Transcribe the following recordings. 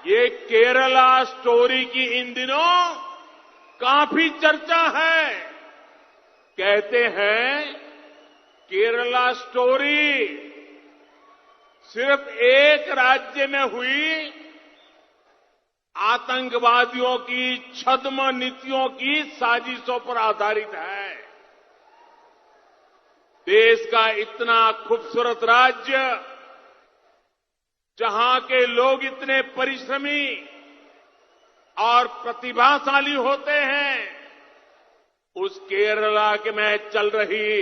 ये केरला स्टोरी की इन दिनों काफी चर्चा है। कहते हैं केरला स्टोरी सिर्फ एक राज्य में हुई आतंकवादियों की छद्म नीतियों की साजिशों पर आधारित है। देश का इतना खूबसूरत राज्य, जहां के लोग इतने परिश्रमी और प्रतिभाशाली होते हैं, उस केरला के में चल रही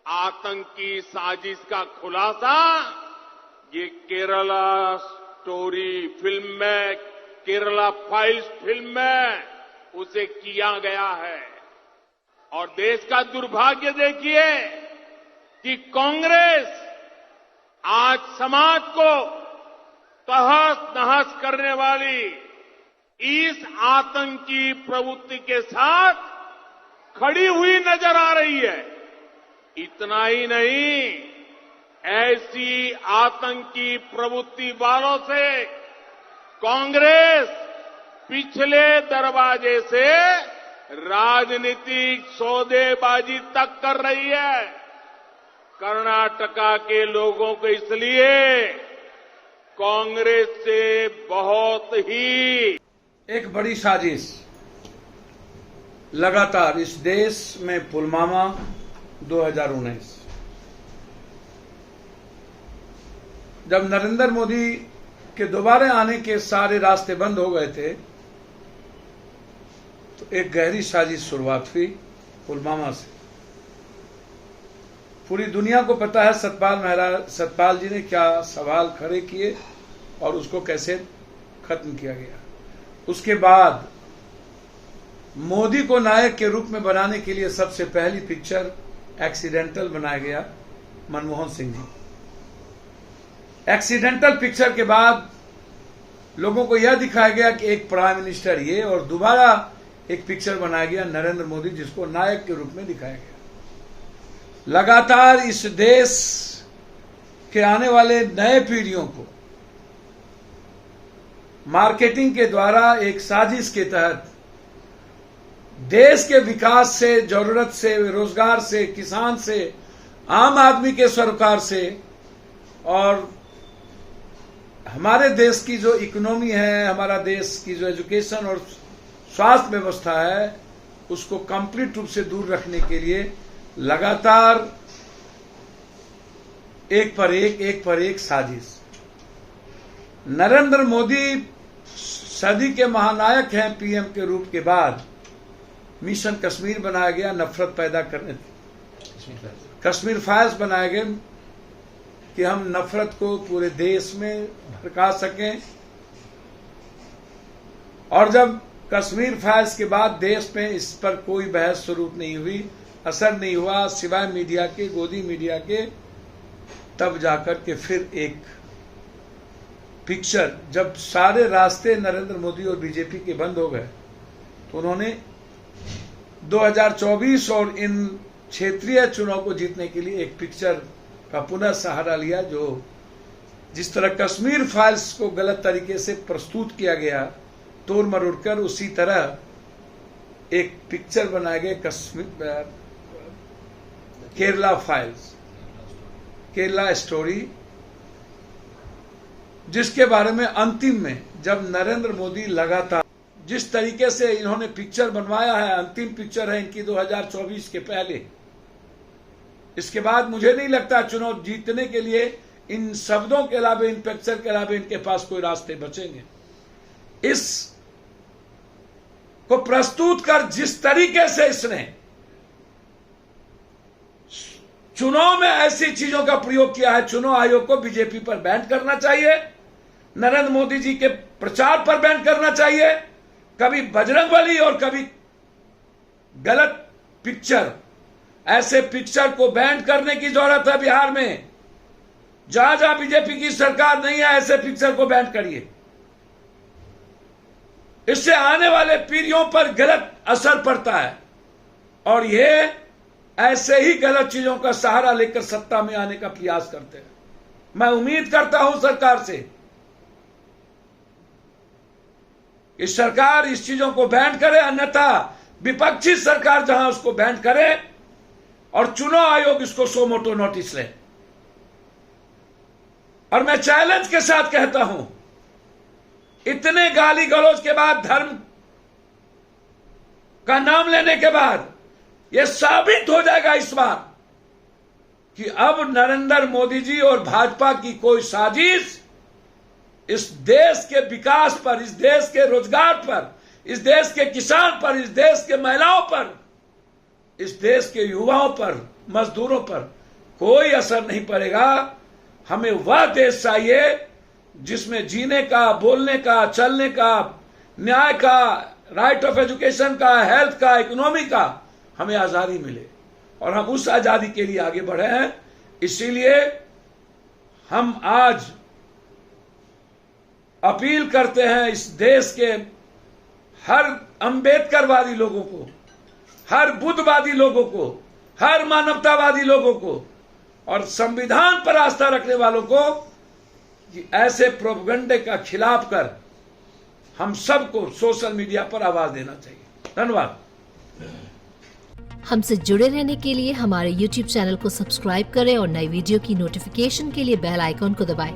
आतंकी साजिश का खुलासा ये केरला स्टोरी फिल्म में, केरला फाइल्स फिल्म में उसे किया गया है। और देश का दुर्भाग्य देखिए कि कांग्रेस आज समाज को तहस नहस करने वाली इस आतंकी प्रवृत्ति के साथ खड़ी हुई नजर आ रही है। इतना ही नहीं, ऐसी आतंकी प्रवृत्ति वालों से कांग्रेस पिछले दरवाजे से राजनीतिक सौदेबाजी तक कर रही है। कर्नाटका के लोगों को इसलिए कांग्रेस से बहुत ही एक बड़ी साजिश लगातार इस देश में पुलवामा 2019, जब नरेंद्र मोदी के दोबारा आने के सारे रास्ते बंद हो गए थे, तो एक गहरी साजिश शुरुआत हुई पुलवामा से। पूरी दुनिया को पता है सतपाल जी ने क्या सवाल खड़े किए और उसको कैसे खत्म किया गया। उसके बाद मोदी को नायक के रूप में बनाने के लिए सबसे पहली पिक्चर एक्सीडेंटल बनाया गया मनमोहन सिंह जी। एक्सीडेंटल पिक्चर के बाद लोगों को यह दिखाया गया कि एक प्राइम मिनिस्टर ये, और दोबारा एक पिक्चर बनाया गया नरेंद्र मोदी, जिसको नायक के रूप में दिखाया गया। लगातार इस देश के आने वाले नए पीढ़ियों को मार्केटिंग के द्वारा एक साजिश के तहत देश के विकास से, जरूरत से, रोजगार से, किसान से, आम आदमी के सरोकार से और हमारे देश की जो इकोनॉमी है, हमारा देश की जो एजुकेशन और स्वास्थ्य व्यवस्था है, उसको कंप्लीट रूप से दूर रखने के लिए लगातार एक पर एक साजिश। नरेंद्र मोदी सदी के महानायक हैं पीएम के रूप के बाद। मिशन कश्मीर बनाया गया नफरत पैदा करने, कश्मीर फाइल्स बनाए गए कि हम नफरत को पूरे देश में भड़का सकें। और जब कश्मीर फाइल्स के बाद देश में इस पर कोई बहस स्वरूप नहीं हुई, असर नहीं हुआ सिवाय मीडिया के, गोदी मीडिया के, तब जाकर के फिर एक पिक्चर, जब सारे रास्ते नरेंद्र मोदी और बीजेपी के बंद हो गए, तो उन्होंने 2024 और इन क्षेत्रीय चुनाव को जीतने के लिए एक पिक्चर का पुनः सहारा लिया। जो जिस तरह कश्मीर फाइल्स को गलत तरीके से प्रस्तुत किया गया तोड़ मरोड़ कर, उसी तरह एक पिक्चर बनाया गया कश्मीर केरला फाइल्स, केरला स्टोरी, जिसके बारे में अंतिम में जब नरेंद्र मोदी लगातार जिस तरीके से इन्होंने पिक्चर बनवाया है, अंतिम पिक्चर है इनकी 2024 के पहले। इसके बाद मुझे नहीं लगता चुनाव जीतने के लिए इन शब्दों के अलावा, इन पिक्चर के अलावा इनके पास कोई रास्ते बचेंगे। इस को प्रस्तुत कर जिस तरीके से इसने चुनाव में ऐसी चीजों का प्रयोग किया है, चुनाव आयोग को बीजेपी पर बैन करना चाहिए, नरेंद्र मोदी जी के प्रचार पर बैन करना चाहिए। कभी बजरंगबली और कभी गलत पिक्चर, ऐसे पिक्चर को बैन करने की जरूरत है। बिहार में जहां जहां बीजेपी की सरकार नहीं है, ऐसे पिक्चर को बैन करिए। इससे आने वाले पीढ़ियों पर गलत असर पड़ता है और ये ऐसे ही गलत चीजों का सहारा लेकर सत्ता में आने का प्रयास करते हैं। मैं उम्मीद करता हूं सरकार से कि सरकार इस चीजों को बैन करे, अन्यथा विपक्षी सरकार जहां उसको बैन करे और चुनाव आयोग इसको सो मोटो नोटिस ले। और मैं चैलेंज के साथ कहता हूं, इतने गाली गलौज के बाद, धर्म का नाम लेने के बाद यह साबित हो जाएगा इस बार कि अब नरेंद्र मोदी जी और भाजपा की कोई साजिश इस देश के विकास पर, इस देश के रोजगार पर, इस देश के किसान पर, इस देश के महिलाओं पर, इस देश के युवाओं पर, मजदूरों पर कोई असर नहीं पड़ेगा। हमें वह देश चाहिए जिसमें जीने का, बोलने का, चलने का, न्याय का, राइट ऑफ एजुकेशन का, हेल्थ का, इकोनॉमी का हमें आजादी मिले। और हम उस आजादी के लिए आगे बढ़े हैं। इसीलिए हम आज अपील करते हैं इस देश के हर अंबेडकरवादी लोगों को, हर बुद्धवादी लोगों को, हर मानवतावादी लोगों को और संविधान पर आस्था रखने वालों को कि ऐसे प्रोपगंडे का खिलाफ कर हम सबको सोशल मीडिया पर आवाज देना चाहिए। धन्यवाद। हमसे जुड़े रहने के लिए हमारे YouTube चैनल को सब्सक्राइब करें और नई वीडियो की नोटिफिकेशन के लिए बेल आइकॉन को दबाएं।